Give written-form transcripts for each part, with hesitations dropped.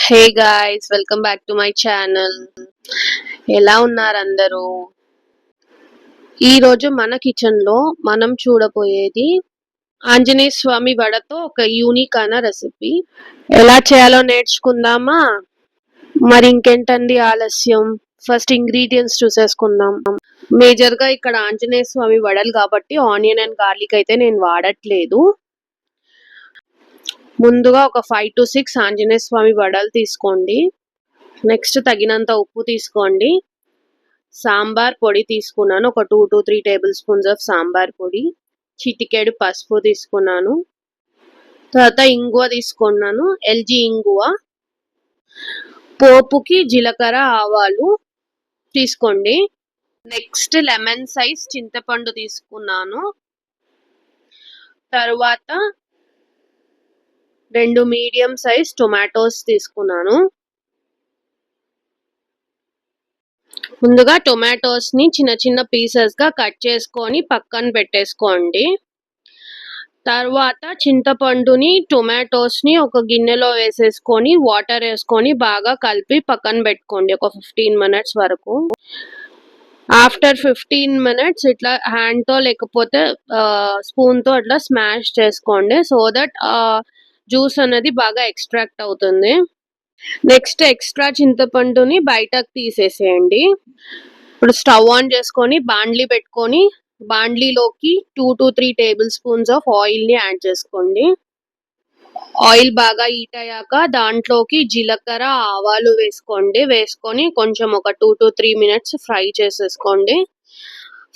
Hey guys, welcome back to my channel. ఎలా ఉన్నారు అందరూ? ఈరోజు మన కిచెన్ లో మనం చూడబోయేది ఆంజనేయ స్వామి వడతో ఒక యూనిక్ అయిన రెసిపీ. ఎలా చేయాలో నేర్చుకుందామా? మరి ఇంకేంటండి ఆలస్యం, ఫస్ట్ ఇంగ్రీడియంట్స్ చూసేసుకుందాం. మేజర్ గా ఇక్కడ ఆంజనేయ స్వామి వడలు కాబట్టి ఆనియన్ అండ్ గార్లిక్ అయితే నేను వాడట్లేదు. ముందుగా ఒక 5 to 6 ఆంజనేయ స్వామి వడలు తీసుకోండి. నెక్స్ట్ తగినంత ఉప్పు తీసుకోండి. సాంబార్ పొడి తీసుకున్నాను, ఒక 2 to 3 table spoons of sambar పొడి. చిటికెడు పసుపు తీసుకున్నాను. తర్వాత ఇంగువ తీసుకున్నాను, ఎల్జీ ఇంగువ. పోపుకి జీలకర్ర, ఆవాలు తీసుకోండి. నెక్స్ట్ లెమన్ సైజ్ చింతపండు తీసుకున్నాను. తర్వాత 2 మీడియం సైజ్ టొమాటోస్ తీసుకున్నాను. ముందుగా టొమాటోస్ ని చిన్న చిన్న పీసెస్ గా కట్ చేసుకొని పక్కన పెట్టేసుకోండి. తర్వాత చింతపండుని, టొమాటోస్ ని ఒక గిన్నెలో వేసేసుకొని వాటర్ వేసుకొని బాగా కలిపి పక్కన పెట్టుకోండి ఒక 15 minutes వరకు. ఆఫ్టర్ 15 minutes ఇట్లా హ్యాండ్ తో లేకపోతే స్పూన్ తో అట్లా స్మాష్ చేసుకోండి, సో దట్ జ్యూస్ అనేది బాగా ఎక్స్ట్రాక్ట్ అవుతుంది. నెక్స్ట్ ఎక్స్ట్రా చింతపండుని బయటకు తీసేసేయండి. ఇప్పుడు స్టవ్ ఆన్ చేసుకొని బాండ్లీ పెట్టుకొని బాండ్లీలోకి 2 to 3 table spoons of oil ని యాడ్ చేసుకోండి. ఆయిల్ బాగా హీట్ అయ్యాక దాంట్లోకి జీలకర్ర, ఆవాలు వేసుకోండి. వేసుకొని కొంచెం ఒక 2 to 3 minutes ఫ్రై చేసేసుకోండి.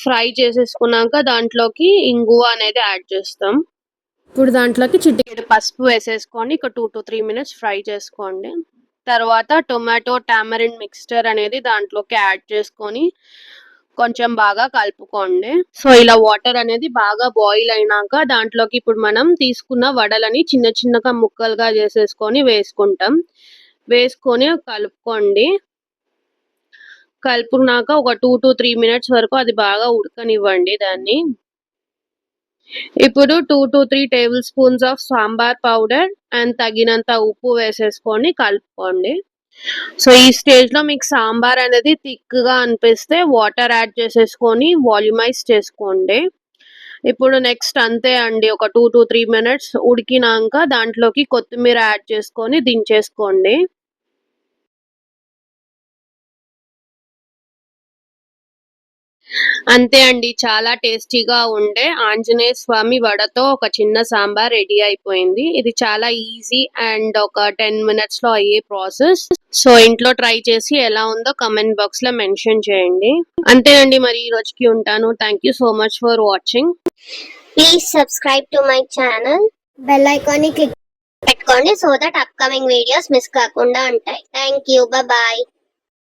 ఫ్రై చేసేసుకున్నాక దాంట్లోకి ఇంగువ అనేది యాడ్ చేస్తాం. ఇప్పుడు దాంట్లోకి చిటికెడు పసుపు వేసేసుకొని ఒక 2 to 3 minutes ఫ్రై చేసుకోండి. తర్వాత టొమాటో టామరిన్ మిక్స్చర్ అనేది దాంట్లోకి యాడ్ చేసుకొని కొంచెం బాగా కలుపుకోండి. సో ఇలా వాటర్ అనేది బాగా బాయిల్ అయినాక దాంట్లోకి ఇప్పుడు మనం తీసుకున్న వడలని చిన్న చిన్నగా ముక్కలుగా చేసేసుకొని వేసుకుంటాం. వేసుకొని కలుపుకోండి. కలుపుకున్నాక ఒక 2 to 3 minutes వరకు అది బాగా ఉడకనివ్వండి దాన్ని. ఇప్పుడు 2 to 3 table spoons of sambar powder and తగినంత ఉప్పు వేసేసుకొని కలుపుకోండి. సో ఈ స్టేజ్ లో మీకు సాంబార్ అనేది థిక్ గా అనిపిస్తే వాటర్ యాడ్ చేసేసుకొని వాల్యూమైజ్ చేసుకోండి. ఇప్పుడు నెక్స్ట్ అంతే అండి, ఒక 2 to 3 minutes ఉడికినాక దాంట్లోకి కొత్తిమీర యాడ్ చేసుకొని దించేసుకోండి. అంతే అండి, చాలా టేస్టీగా ఉండే ఆంజనేయ స్వామి వడతో ఒక చిన్న సాంబార్ రెడీ అయిపోయింది. ఇది చాలా ఈజీ అండ్ ఒక 10 minutes లో అయ్యే ప్రాసెస్. సో ఇంట్లో ట్రై చేసి ఎలా ఉందో కమెంట్ బాక్స్ లో మెన్షన్ చేయండి. అంతేనండి, మరి ఈ రోజుకి ఉంటాను. Thank you so much for watching. Please subscribe to my channel. Bell icon ని క్లిక్ పెట్టుకోండి so that upcoming videos miss కాకుండా ఉంటాయి. Thank you, bye.